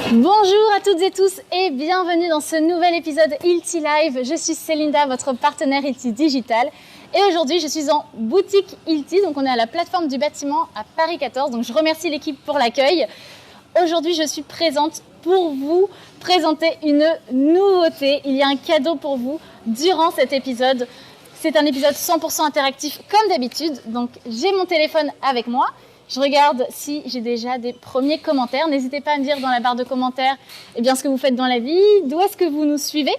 Bonjour à toutes et tous et bienvenue dans ce nouvel épisode Hilti Live. Je suis Célinda, votre partenaire Hilti Digital. Et aujourd'hui, je suis en boutique Hilti, donc on est à la plateforme du bâtiment à Paris 14. Donc je remercie l'équipe pour l'accueil. Aujourd'hui, je suis présente pour vous présenter une nouveauté. Il y a un cadeau pour vous durant cet épisode. C'est un épisode 100% interactif comme d'habitude. Donc j'ai mon téléphone avec moi. Je regarde si j'ai déjà des premiers commentaires. N'hésitez pas à me dire dans la barre de commentaires ce que vous faites dans la vie, d'où est-ce que vous nous suivez.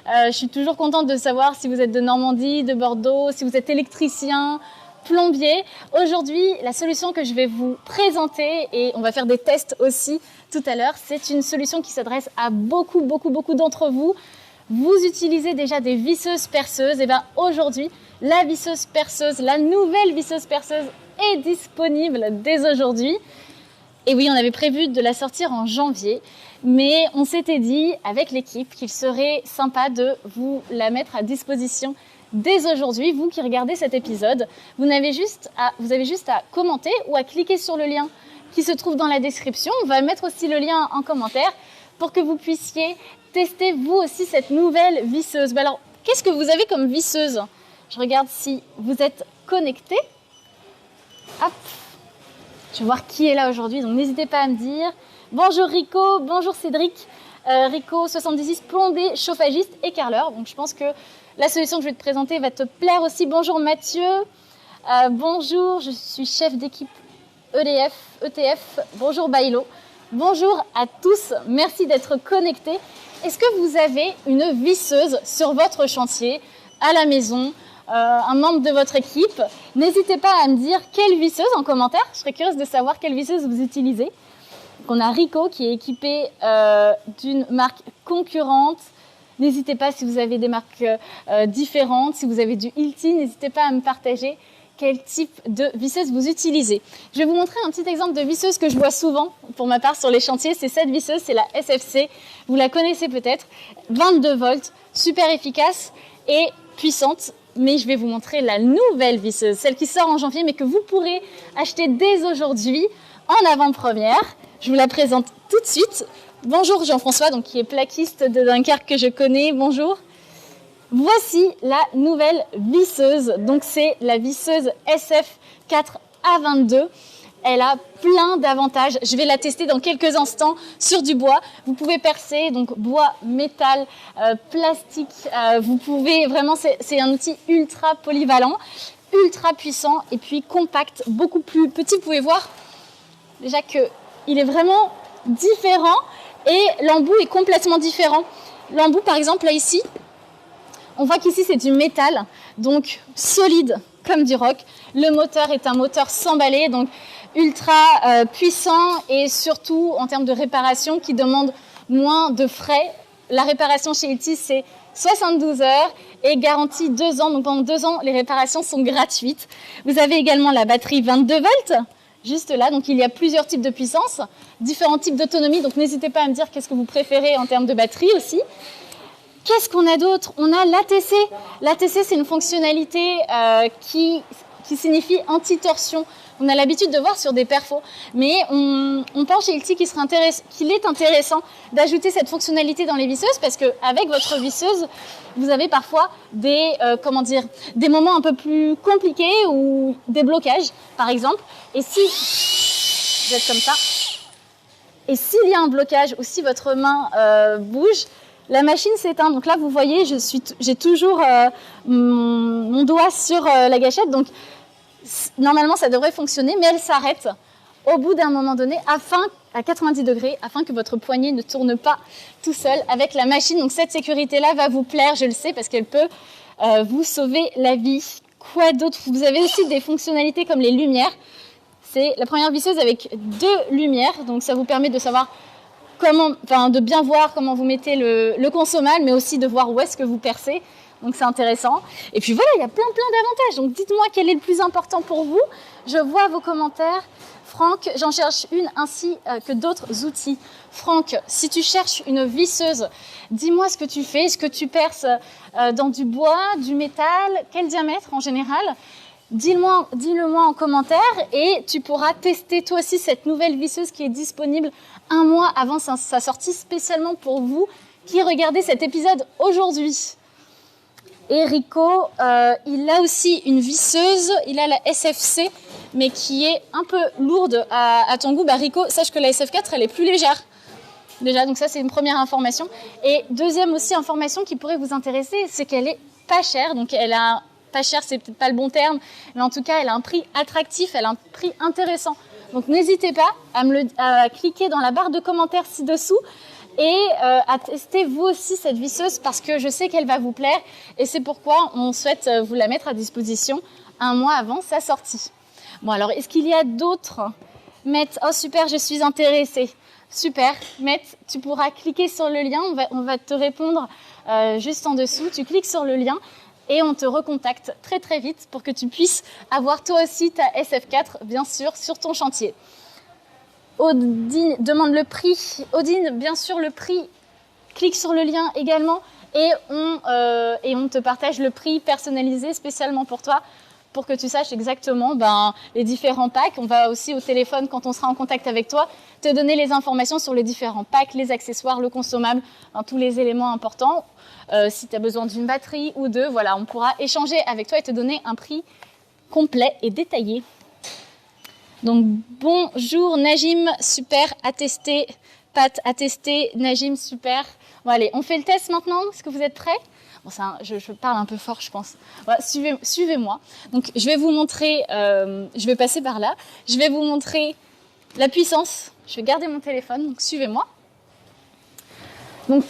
Je suis toujours contente de savoir si vous êtes de Normandie, de Bordeaux, si vous êtes électricien, plombier. Aujourd'hui, la solution que je vais vous présenter, et on va faire des tests aussi tout à l'heure, c'est une solution qui s'adresse à beaucoup d'entre vous. Vous utilisez déjà des visseuses perceuses. Et bien aujourd'hui, la visseuse perceuse, la nouvelle visseuse perceuse est disponible dès aujourd'hui. Et oui, on avait prévu de la sortir en janvier, mais on s'était dit avec l'équipe qu'il serait sympa de vous la mettre à disposition dès aujourd'hui. Vous qui regardez cet épisode, vous avez juste à commenter ou à cliquer sur le lien qui se trouve dans la description. On va mettre aussi le lien en commentaire pour que vous puissiez tester vous aussi cette nouvelle visseuse. Alors, qu'est-ce que vous avez comme visseuse ? Je regarde si vous êtes connecté. Hop, je vais voir qui est là aujourd'hui, donc n'hésitez pas à me dire. Bonjour Rico, bonjour Cédric. Rico 76, plombier, chauffagiste et carreleur. Donc je pense que la solution que je vais te présenter va te plaire aussi. Bonjour Mathieu. Bonjour, je suis chef d'équipe ETF. Bonjour Bailo. Bonjour à tous, merci d'être connectés. Est-ce que vous avez une visseuse sur votre chantier, à la maison, un membre de votre équipe? N'hésitez pas à me dire quelle visseuse en commentaire. Je serais curieuse de savoir quelle visseuse vous utilisez. Donc on a Rico qui est équipé d'une marque concurrente. N'hésitez pas si vous avez des marques différentes, si vous avez du Hilti, n'hésitez pas à me partager quel type de visseuse vous utilisez. Je vais vous montrer un petit exemple de visseuse que je vois souvent, pour ma part, sur les chantiers. C'est cette visseuse, c'est la SFC. Vous la connaissez peut-être. 22 volts, super efficace et puissante. Mais je vais vous montrer la nouvelle visseuse, celle qui sort en janvier, mais que vous pourrez acheter dès aujourd'hui en avant-première. Je vous la présente tout de suite. Bonjour Jean-François, donc qui est plaquiste de Dunkerque que je connais. Bonjour. Voici la nouvelle visseuse. Donc c'est la visseuse SF4A22. Elle a plein d'avantages. Je vais la tester dans quelques instants sur du bois. Vous pouvez percer, donc bois, métal, plastique. Vous pouvez vraiment, c'est un outil ultra polyvalent, ultra puissant et puis compact, beaucoup plus petit. Vous pouvez voir déjà qu'il est vraiment différent et l'embout est complètement différent. L'embout, par exemple, là ici, on voit qu'ici c'est du métal, donc solide comme du roc. Le moteur est un moteur sans balai, donc ultra puissant et surtout en termes de réparation qui demande moins de frais. La réparation chez Hilti, c'est 72 heures et garantie 2 ans. Donc pendant 2 ans, les réparations sont gratuites. Vous avez également la batterie 22 volts, juste là. Donc il y a plusieurs types de puissance, différents types d'autonomie. Donc n'hésitez pas à me dire qu'est-ce que vous préférez en termes de batterie aussi. Qu'est-ce qu'on a d'autre? On a l'ATC. L'ATC, c'est une fonctionnalité qui signifie anti-torsion. On a l'habitude de voir sur des perfos, mais on pense chez Hilti qu'il est intéressant d'ajouter cette fonctionnalité dans les visseuses parce qu'avec votre visseuse, vous avez parfois des moments un peu plus compliqués ou des blocages, par exemple. Et si vous êtes comme ça, et s'il y a un blocage ou si votre main bouge, la machine s'éteint. Donc là, vous voyez, j'ai toujours mon doigt sur la gâchette. Donc, normalement, ça devrait fonctionner, mais elle s'arrête au bout d'un moment donné à 90 degrés afin que votre poignet ne tourne pas tout seul avec la machine. Donc, cette sécurité-là va vous plaire, je le sais, parce qu'elle peut vous sauver la vie. Quoi d'autre? Vous avez aussi des fonctionnalités comme les lumières. C'est la première visseuse avec 2 lumières. Donc, ça vous permet de savoir de bien voir comment vous mettez le consommable, mais aussi de voir où est-ce que vous percez. Donc c'est intéressant. Et puis voilà, il y a plein d'avantages. Donc dites-moi quel est le plus important pour vous. Je vois vos commentaires. Franck, j'en cherche une ainsi que d'autres outils. Franck, si tu cherches une visseuse, dis-moi ce que tu fais. Est-ce que tu perces dans du bois, du métal? Quel diamètre en général? dis-le-moi en commentaire et tu pourras tester toi aussi cette nouvelle visseuse qui est disponible un mois avant sa sortie spécialement pour vous qui regardez cet épisode aujourd'hui. Et Rico, il a aussi une visseuse, il a la SFC, mais qui est un peu lourde à ton goût. Rico, sache que la SF4, elle est plus légère. Déjà, donc ça, c'est une première information. Et deuxième aussi information qui pourrait vous intéresser, c'est qu'elle est pas chère. Donc, elle a pas cher, c'est peut-être pas le bon terme, mais en tout cas, elle a un prix attractif, elle a un prix intéressant. Donc, n'hésitez pas à cliquer dans la barre de commentaires ci-dessous et à tester vous aussi cette visseuse parce que je sais qu'elle va vous plaire et c'est pourquoi on souhaite vous la mettre à disposition un mois avant sa sortie. Bon, alors, est-ce qu'il y a d'autres? Matt, oh super, je suis intéressée. Super, Matt, tu pourras cliquer sur le lien, on va te répondre juste en dessous. Tu cliques sur le lien et on te recontacte très très vite pour que tu puisses avoir toi aussi ta SF4, bien sûr, sur ton chantier. Odine demande le prix. Odine, bien sûr, le prix. Clique sur le lien également et on te partage le prix personnalisé spécialement pour toi pour que tu saches exactement les différents packs. On va aussi au téléphone, quand on sera en contact avec toi, te donner les informations sur les différents packs, les accessoires, le consommable, tous les éléments importants. Si tu as besoin d'une batterie ou deux, voilà, on pourra échanger avec toi et te donner un prix complet et détaillé. Donc, bonjour Najim, super, attesté. Pat, attesté. Najim, super. Bon, allez, on fait le test maintenant. Est-ce que vous êtes prêts? Bon, je parle un peu fort, je pense. Voilà, suivez-moi. Donc, je vais vous montrer, je vais passer par là. Je vais vous montrer la puissance. Je vais garder mon téléphone, donc suivez-moi. Donc,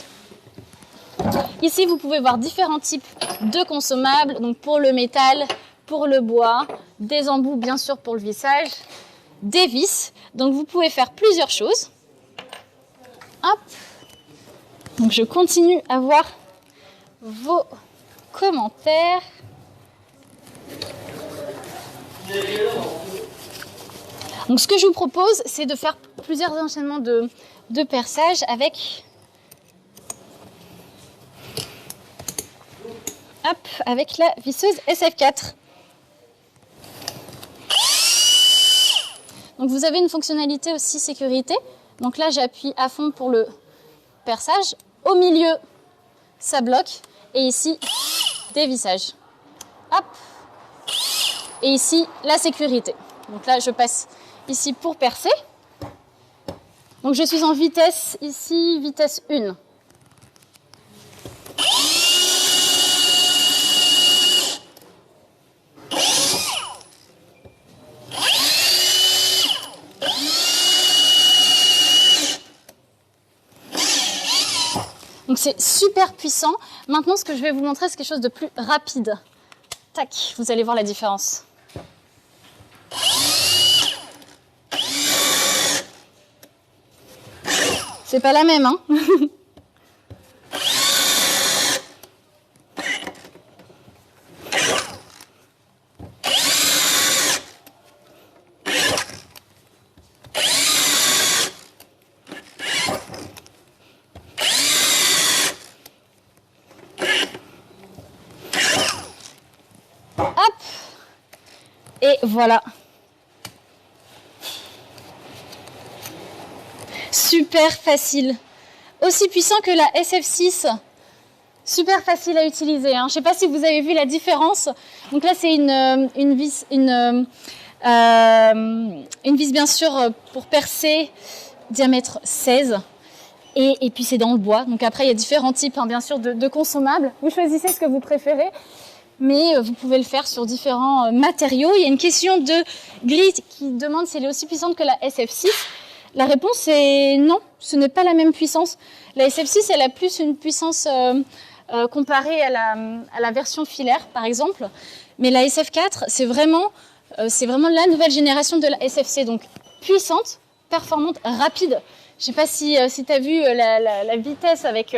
ici, vous pouvez voir différents types de consommables. Donc, pour le métal, pour le bois, des embouts, bien sûr, pour le vissage, des vis. Donc, vous pouvez faire plusieurs choses. Hop. Donc, je continue à voir vos commentaires. Donc, ce que je vous propose, c'est de faire plusieurs enchaînements de perçage avec la visseuse SF4. Donc, vous avez une fonctionnalité aussi sécurité. Donc là, j'appuie à fond pour le perçage. Au milieu, ça bloque. Et ici, dévissage. Hop. Et ici, la sécurité. Donc là, je passe ici pour percer. Donc je suis en vitesse, ici, vitesse 1. Donc c'est super puissant. Maintenant, ce que je vais vous montrer, c'est quelque chose de plus rapide. Tac, vous allez voir la différence. C'est pas la même, hein? Et voilà. Super facile. Aussi puissant que la SF6. Super facile à utiliser. Je ne sais pas si vous avez vu la différence. Donc là, c'est une vis bien sûr pour percer, diamètre 16. Et puis c'est dans le bois. Donc après, il y a différents types bien sûr de consommables. Vous choisissez ce que vous préférez. Mais vous pouvez le faire sur différents matériaux. Il y a une question de Gris qui demande si elle est aussi puissante que la SF6. La réponse est non, ce n'est pas la même puissance. La SF6, elle a plus une puissance comparée à la version filaire, par exemple. Mais la SF4, c'est vraiment la nouvelle génération de la SFC. Donc puissante, performante, rapide. Je ne sais pas si tu as vu la vitesse avec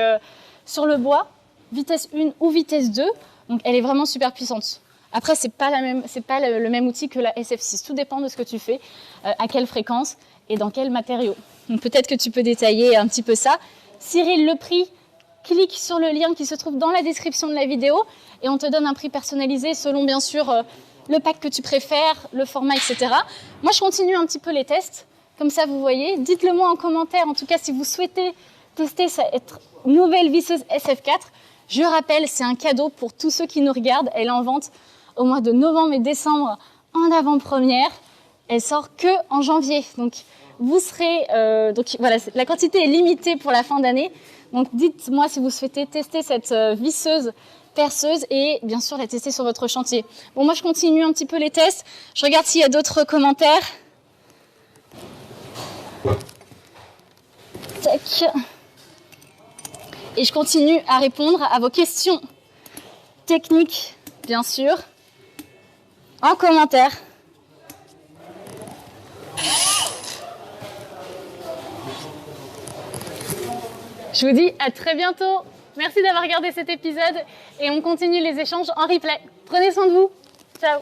sur le bois, vitesse 1 ou vitesse 2. Donc, elle est vraiment super puissante. Après, c'est pas le même outil que la SF6. Tout dépend de ce que tu fais, à quelle fréquence et dans quel matériau. Donc, peut-être que tu peux détailler un petit peu ça. Cyril, le prix, clique sur le lien qui se trouve dans la description de la vidéo et on te donne un prix personnalisé selon, bien sûr, le pack que tu préfères, le format, etc. Moi, je continue un petit peu les tests. Comme ça, vous voyez. Dites-le moi en commentaire, en tout cas, si vous souhaitez tester cette nouvelle visseuse SF4. Je rappelle, c'est un cadeau pour tous ceux qui nous regardent. Elle est en vente au mois de novembre et décembre en avant-première. Elle sort que en janvier. Donc, vous serez... donc voilà, la quantité est limitée pour la fin d'année. Donc, dites-moi si vous souhaitez tester cette visseuse perceuse et bien sûr la tester sur votre chantier. Bon, moi, je continue un petit peu les tests. Je regarde s'il y a d'autres commentaires. Tac. Et je continue à répondre à vos questions techniques, bien sûr, en commentaire. Je vous dis à très bientôt. Merci d'avoir regardé cet épisode et on continue les échanges en replay. Prenez soin de vous. Ciao.